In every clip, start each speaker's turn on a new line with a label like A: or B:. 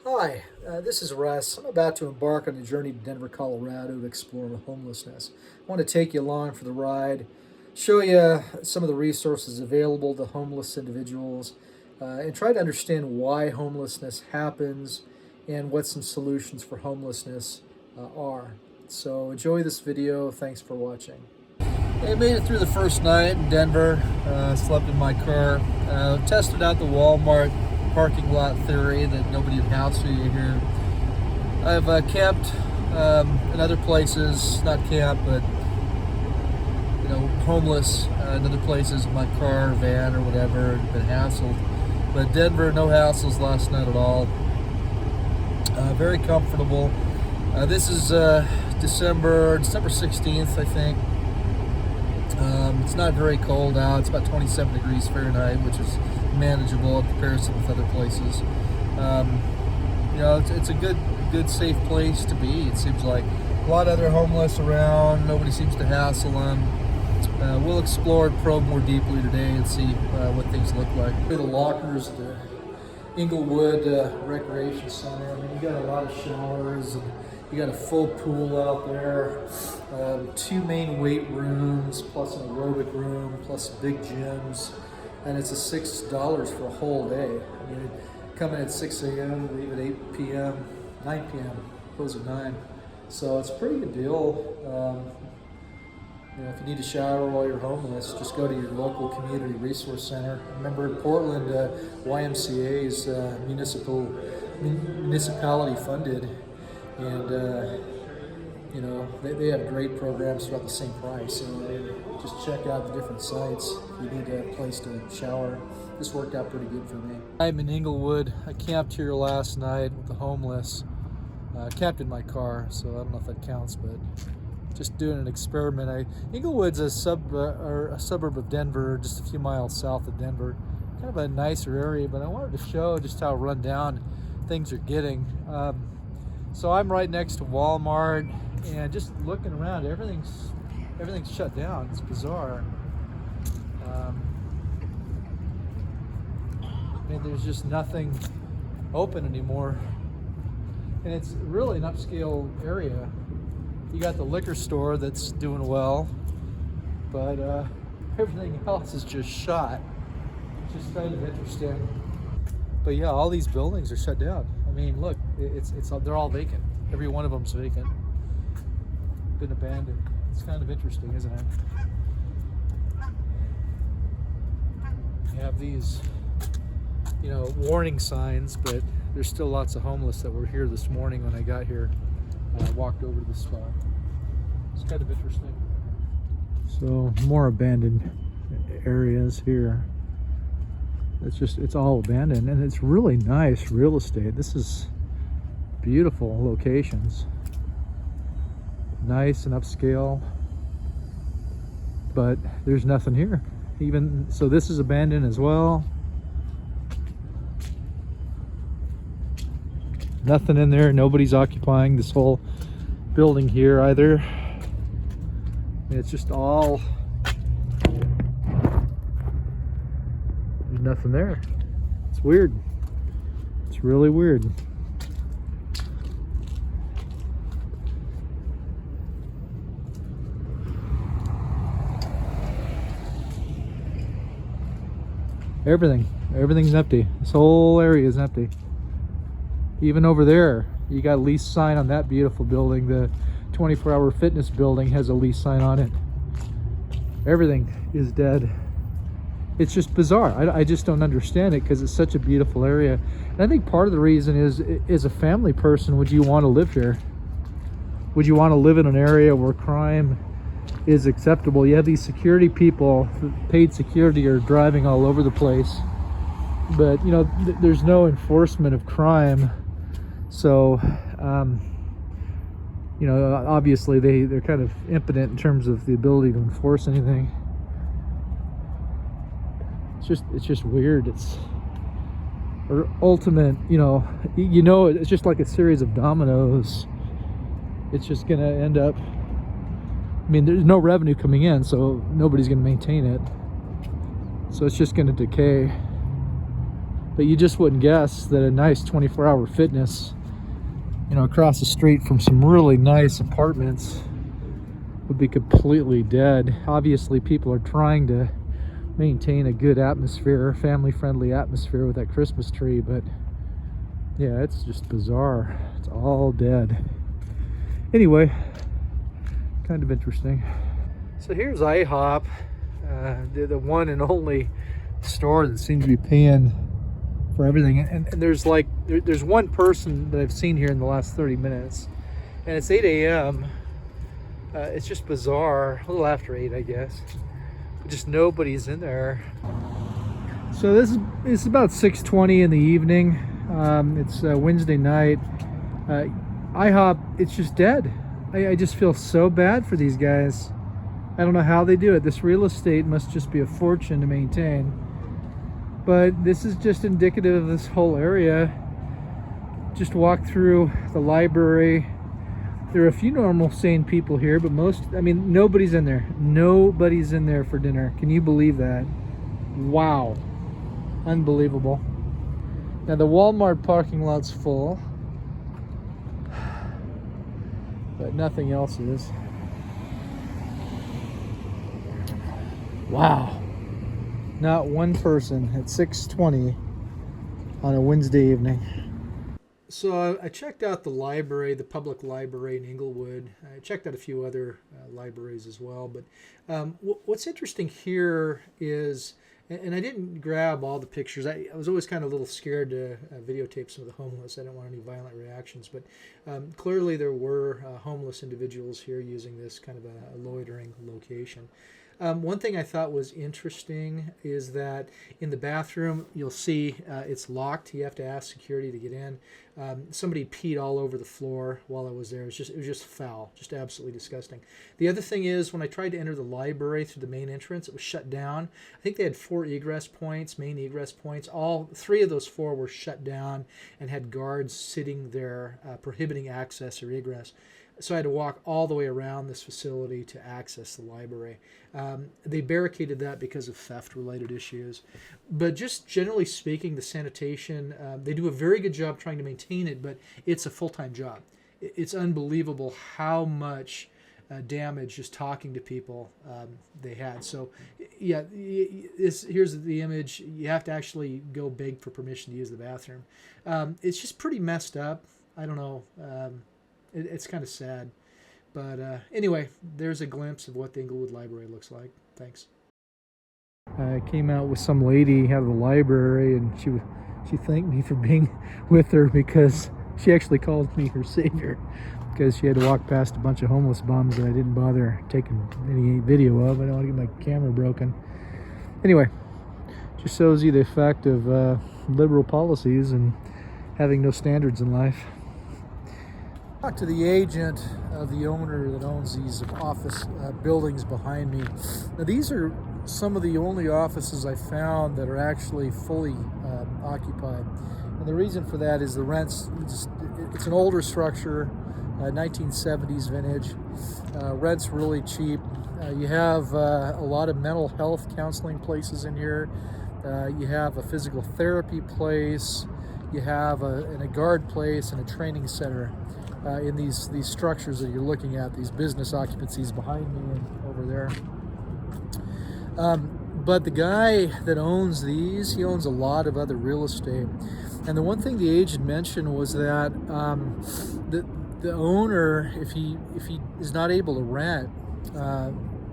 A: Hi, this is Russ. I'm about to embark on a journey to Denver, Colorado to explore homelessness. I want to take you along for the ride, show you some of the resources available to homeless individuals, and try to understand why homelessness happens and what some solutions for homelessness are. So enjoy this video. Thanks for watching. I made it through the first night in Denver, slept in my car, tested out the Walmart parking lot theory that nobody would house you here. I've camped in other places, not camp, but homeless in other places in my car, van, or whatever, and been hassled. But Denver, no hassles last night at all. Very comfortable. This is December 16th, I think. It's not very cold out. It's about 27 degrees Fahrenheit, which is manageable in comparison with other places. It's a good, safe place to be. It seems like a lot of other homeless around. Nobody seems to hassle them. We'll explore and probe more deeply today and see what things look like. The lockers at the Englewood Recreation Center. I mean, you got a lot of showers, and you got a full pool out there. 2 main weight rooms, plus an aerobic room, plus big gyms, and it's $6 for a whole day. I mean, come in at 6 a.m., leave at 8 p.m., 9 p.m., close at 9. So it's a pretty good deal. If you need a shower while you're homeless, just go to your local community resource center. Remember, in Portland, YMCA is municipality funded, and they have great programs throughout the same price. So just check out the different sites if you need a place to shower. This worked out pretty good for me. I'm in Englewood. I camped here last night with the homeless. Camped in my car, so I don't know if that counts, but just doing an experiment. Englewood's a suburb of Denver, just a few miles south of Denver. Kind of a nicer area, but I wanted to show just how run down things are getting. So I'm right next to Walmart, and just looking around, everything's shut down. It's bizarre. There's just nothing open anymore, and it's really an upscale area. You got the liquor store that's doing well, but everything else is just shut. It's just kind of interesting. But yeah, all these buildings are shut down. I mean, look, they're all vacant. Every one of them's vacant. Been abandoned. It's kind of interesting, isn't it? You have these, warning signs, but there's still lots of homeless that were here this morning when I got here. I walked over to the spot. It's kind of interesting. So more abandoned areas here. It's all abandoned, and it's really nice real estate. This is beautiful locations. Nice and upscale, but there's nothing here. Even so, this is abandoned as well. Nothing in there. Nobody's occupying this whole building here either. It's just all, there's nothing there. It's weird. It's really weird. Everything's empty. This whole area is empty. Even over there, you got a lease sign on that beautiful building. The 24-hour fitness building has a lease sign on it. Everything is dead. It's just bizarre. I just don't understand it, because it's such a beautiful area. And I think part of the reason is, as a family person, would you want to live here? Would you want to live in an area where crime is acceptable? You have these security people, paid security, are driving all over the place, but there's no enforcement of crime. So obviously they're kind of impotent in terms of the ability to enforce anything. It's just weird. It's ultimate, it's just like a series of dominoes. It's just gonna end up, there's no revenue coming in, so nobody's gonna maintain it, so it's just gonna decay. But you just wouldn't guess that a nice 24-hour fitness, you know, across the street from some really nice apartments would be completely dead. Obviously, people are trying to maintain a good atmosphere, family-friendly atmosphere with that Christmas tree, but yeah, it's just bizarre. It's all dead. Anyway, kind of interesting. So here's IHOP, the one and only store that seems to be paying for everything. And there's like, there's one person that I've seen here in the last 30 minutes, and it's 8 a.m. It's just bizarre, a little after 8, I guess. Just nobody's in there. So it's about 6:20 in the evening. It's Wednesday night. IHOP, it's just dead. I just feel so bad for these guys. I don't know how they do it. This real estate must just be a fortune to maintain. But this is just indicative of this whole area. Just walk through the library. There are a few normal, sane people here, but nobody's in there. Nobody's in there for dinner. Can you believe that? Wow. Unbelievable. Now the Walmart parking lot's full, but nothing else is. Wow. Not one person at 6:20 on a Wednesday evening. So I checked out the library, the public library in Englewood. I checked out a few other libraries as well. But what's interesting here is, and I didn't grab all the pictures. I was always kind of a little scared to videotape some of the homeless. I didn't want any violent reactions. But clearly there were homeless individuals here using this kind of a loitering location. One thing I thought was interesting is that in the bathroom, you'll see it's locked. You have to ask security to get in. Somebody peed all over the floor while I was there. It was just foul, just absolutely disgusting. The other thing is, when I tried to enter the library through the main entrance, it was shut down. I think they had 4 egress points, main egress points. All 3 of those 4 were shut down and had guards sitting there prohibiting access or egress. So I had to walk all the way around this facility to access the library. They barricaded that because of theft-related issues. But just generally speaking, the sanitation, they do a very good job trying to maintain it, but it's a full-time job. It's unbelievable how much damage just talking to people they had. So, yeah, here's the image. You have to actually go beg for permission to use the bathroom. It's just pretty messed up. I don't know. It's kind of sad. But anyway, there's a glimpse of what the Englewood Library looks like. Thanks. I came out with some lady out of the library, and she thanked me for being with her because she actually called me her savior, because she had to walk past a bunch of homeless bums that I didn't bother taking any video of. I don't want to get my camera broken. Anyway, just shows you the effect of liberal policies and having no standards in life. Talked to the agent of the owner that owns these office buildings behind me. Now, these are some of the only offices I found that are actually fully occupied. And the reason for that is the rents. It's an older structure, 1970s vintage. Rent's really cheap. You have a lot of mental health counseling places in here. You have a physical therapy place. You have a guard place and a training center. In these structures that you're looking at, these business occupancies behind me and over there. But the guy that owns these, he owns a lot of other real estate. And the one thing the agent mentioned was that the owner, if he is not able to rent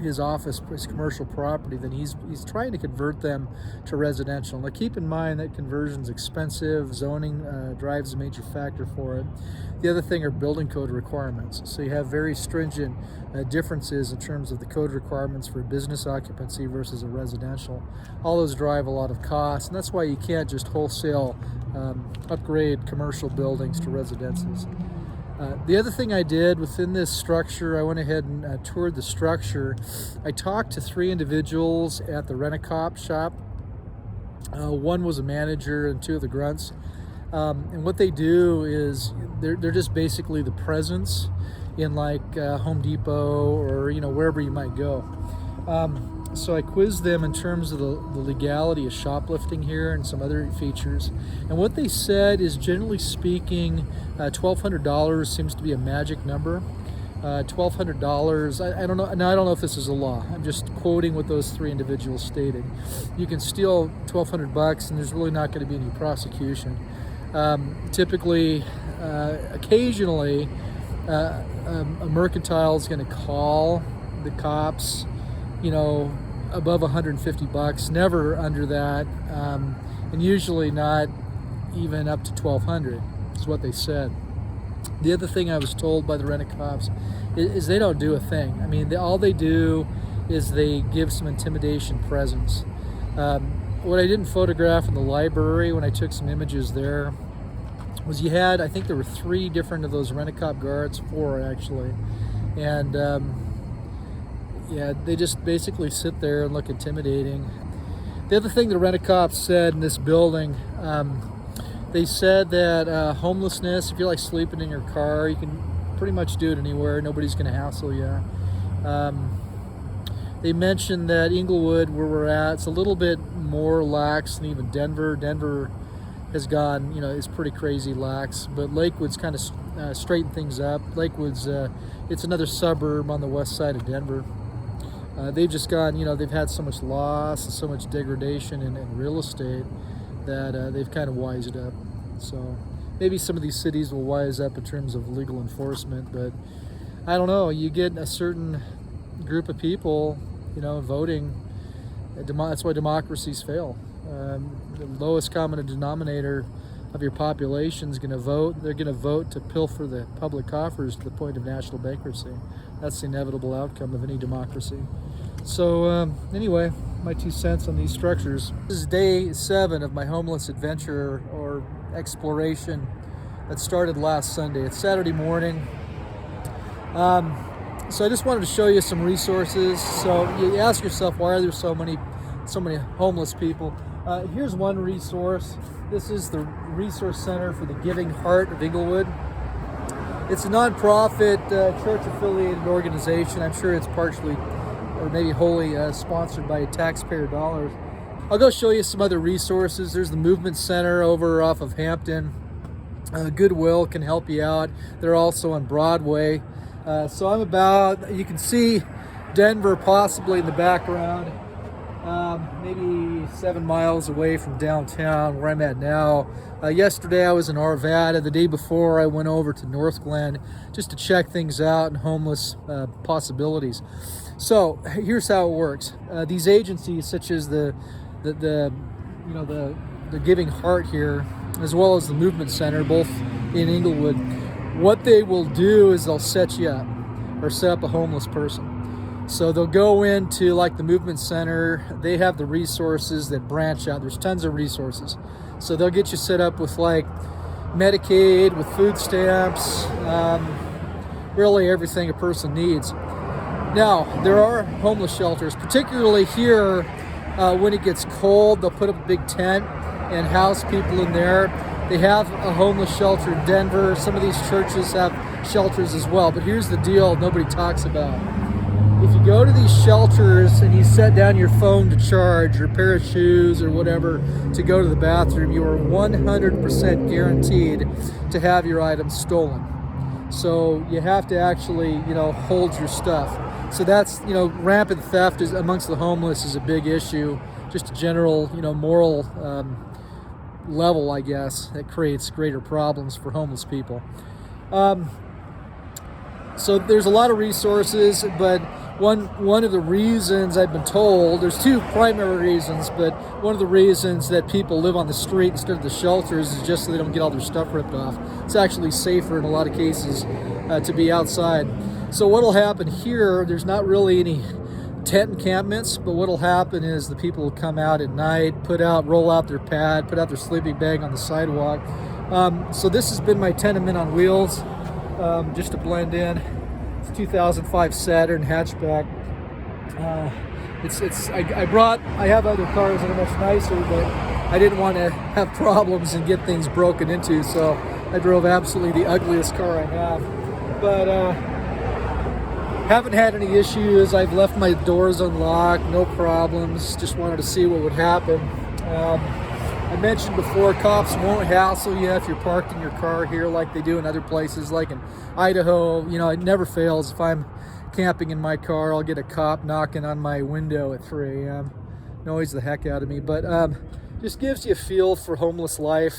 A: his office, his commercial property, then he's trying to convert them to residential. Now keep in mind that conversion's expensive. Zoning drives a major factor for it. The other thing are building code requirements. So you have very stringent differences in terms of the code requirements for business occupancy versus a residential. All those drive a lot of costs, and that's why you can't just wholesale upgrade commercial buildings to residences. The other thing I did within this structure, I went ahead and toured the structure. I talked to 3 individuals at the rent-a-cop shop. One was a manager and 2 of the grunts. And what they do is they're just basically the presence in like Home Depot or wherever you might go. So I quizzed them in terms of the legality of shoplifting here and some other features. And what they said is, generally speaking, $1,200 seems to be a magic number. $1,200, I don't know. Now, I don't know if this is a law. I'm just quoting what those three individuals stated. You can steal $1,200 and there's really not going to be any prosecution. Typically, occasionally, a mercantile is going to call the cops, above $150, never under that, and usually not even up to $1,200 is what they said. The other thing I was told by the rent-a-cops is they don't do a thing. I mean, all they do is they give some intimidation presence. What I didn't photograph in the library when I took some images there was I think there were 3 different of those rent-a-cop guards, 4 actually, and they just basically sit there and look intimidating. The other thing the rent-a-cops said in this building, they said that homelessness, if you're like sleeping in your car, you can pretty much do it anywhere. Nobody's going to hassle you. They mentioned that Englewood, where we're at, it's a little bit more lax than even Denver. Denver has gone, is pretty crazy lax, but Lakewood's kind of straightened things up. Lakewood's, it's another suburb on the west side of Denver. They've just gone, they've had so much loss and so much degradation in real estate that they've kind of wised up. So maybe some of these cities will wise up in terms of legal enforcement, but I don't know. You get a certain group of people, voting. That's why democracies fail. The lowest common denominator of your population is going to vote. They're going to vote to pilfer the public coffers to the point of national bankruptcy. That's the inevitable outcome of any democracy. So anyway, my 2 cents on these structures. This is day 7 of my homeless adventure or exploration that started last Sunday. It's Saturday morning. So I just wanted to show you some resources. So you ask yourself, why are there so many homeless people? Here's one resource. This is the Resource Center for the Giving Heart of Englewood. It's a nonprofit, church-affiliated organization. I'm sure it's partially or maybe wholly sponsored by taxpayer dollars. I'll go show you some other resources. There's the Movement Center over off of Hampton. Goodwill can help you out. They're also on Broadway. So I'm about, you can see Denver possibly in the background, maybe 7 miles away from downtown where I'm at now. Yesterday I was in Arvada. The day before I went over to North Glen just to check things out and homeless possibilities. So here's how it works. These agencies such as the Giving Heart here, as well as the Movement Center, both in Englewood, what they will do is they'll set you up or set up a homeless person. So they'll go into, like the Movement Center, they have the resources that branch out. There's tons of resources. So they'll get you set up with like Medicaid, with food stamps, really everything a person needs. Now, there are homeless shelters, particularly here when it gets cold. They'll put up a big tent and house people in there. They have a homeless shelter in Denver. Some of these churches have shelters as well. But here's the deal nobody talks about. If you go to these shelters and you set down your phone to charge, or a pair of shoes or whatever to go to the bathroom, you are 100% guaranteed to have your items stolen. So you have to actually, hold your stuff. So that's, rampant theft amongst the homeless is a big issue. Just a general, moral level, I guess, that creates greater problems for homeless people. So there's a lot of resources, but one of the reasons I've been told, there's 2 primary reasons, but one of the reasons that people live on the street instead of the shelters is just so they don't get all their stuff ripped off. It's actually safer in a lot of cases to be outside. So what'll happen here, there's not really any tent encampments, but what'll happen is the people will come out at night, roll out their pad, put out their sleeping bag on the sidewalk. So this has been my tenement on wheels, just to blend in. It's a 2005 Saturn hatchback. I have other cars that are much nicer, but I didn't want to have problems and get things broken into, so I drove absolutely the ugliest car I have. But Haven't had any issues. I've left my doors unlocked, no problems. Just wanted to see what would happen. I mentioned before, cops won't hassle you if you're parked in your car here like they do in other places, like in Idaho. You know, it never fails. If I'm camping in my car, I'll get a cop knocking on my window at 3 a.m. Annoys the heck out of me, but just gives you a feel for homeless life.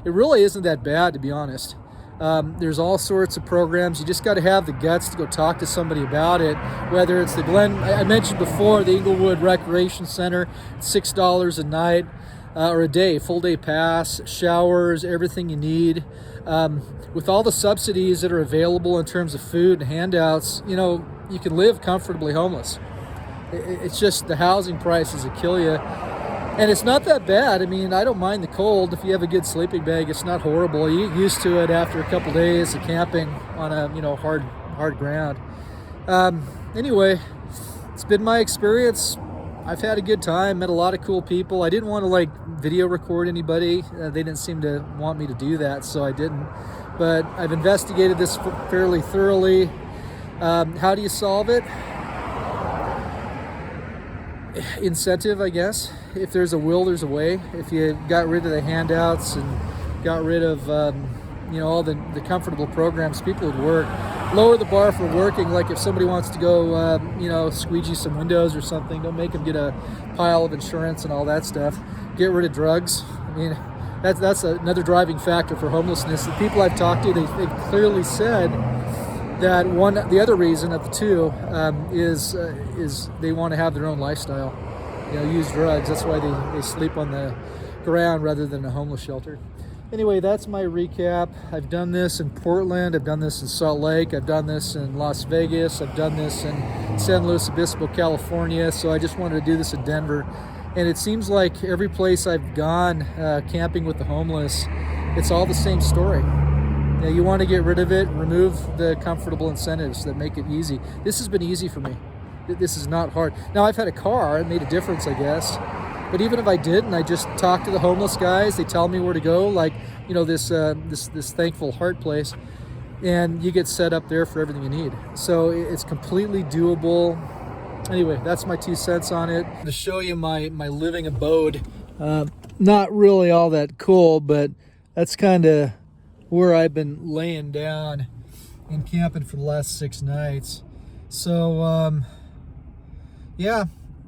A: It really isn't that bad, to be honest. There's all sorts of programs. You just got to have the guts to go talk to somebody about it, whether it's the I mentioned before, the Englewood Recreation Center, $6 a night or a day, full day pass, showers, everything you need. With all the subsidies that are available in terms of food and handouts, you know, you can live comfortably homeless. It's just the housing prices that kill you. And it's not that bad. I mean, I don't mind the cold. If you have a good sleeping bag, it's not horrible. You get used to it after a couple days of camping on a, you know, hard ground. Anyway, it's been my experience. I've had a good time, met a lot of cool people. I didn't want to like video record anybody. They didn't seem to want me to do that, so I didn't. But I've investigated this fairly thoroughly. How do you solve it? Incentive, I guess. If there's a will, there's a way. If you got rid of the handouts and got rid of you know, all the comfortable programs, people would work. Lower the bar for working. Like if somebody wants to go you know, squeegee some windows or something, don't make them get a pile of insurance and all that stuff. Get rid of drugs. I mean, that's another driving factor for homelessness. The people I've talked to, they've clearly said that the other reason of the two is they want to have their own lifestyle. You know, use drugs. That's why they sleep on the ground rather than a homeless shelter. Anyway, that's my recap. I've done this in Portland. I've done this in Salt Lake. I've done this in Las Vegas. I've done this in San Luis Obispo, California. So I just wanted to do this in Denver. And it seems like every place I've gone camping with the homeless, it's all the same story. You know, you want to get rid of it, remove the comfortable incentives that make it easy. This has been easy for me. This is not hard. Now, I've had a car. It made a difference, I guess. But even if I didn't, I just talk to the homeless guys. They tell me where to go, like, you know, this Thankful Heart place. And you get set up there for everything you need. So it's completely doable. Anyway, that's my 2 cents on it. To show you my living abode. Not really all that cool, but that's kind of where I've been laying down and camping for the last 6 nights. So, yeah,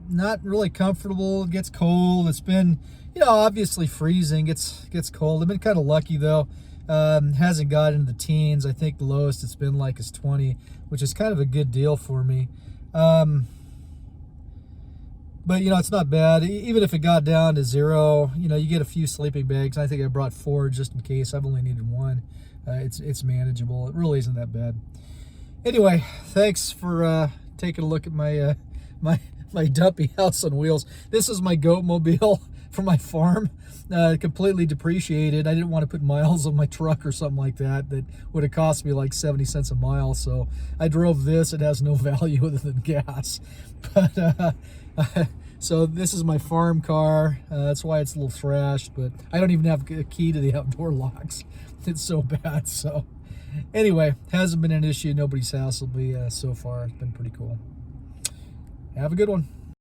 A: not really comfortable. It gets cold. It's been, you know, obviously freezing. Gets cold. I've been kind of lucky, though. Hasn't got into the teens. I think the lowest it's been like is 20, which is kind of a good deal for me. But, you know, it's not bad. Even if it got down to 0, you know, you get a few sleeping bags. I think I brought 4 just in case. I've only needed 1. It's manageable. It really isn't that bad. Anyway, thanks for taking a look at my my dumpy house on wheels. This is my goat mobile for my farm. Completely depreciated. I didn't want to put miles on my truck or something like that. That would have cost me like 70 cents a mile. So I drove this. It has no value other than gas. But so this is my farm car. That's why it's a little thrashed. But I don't even have a key to the outdoor locks. It's so bad. So anyway, hasn't been an issue. Nobody's hassled me so far. It's been pretty cool. Have a good one.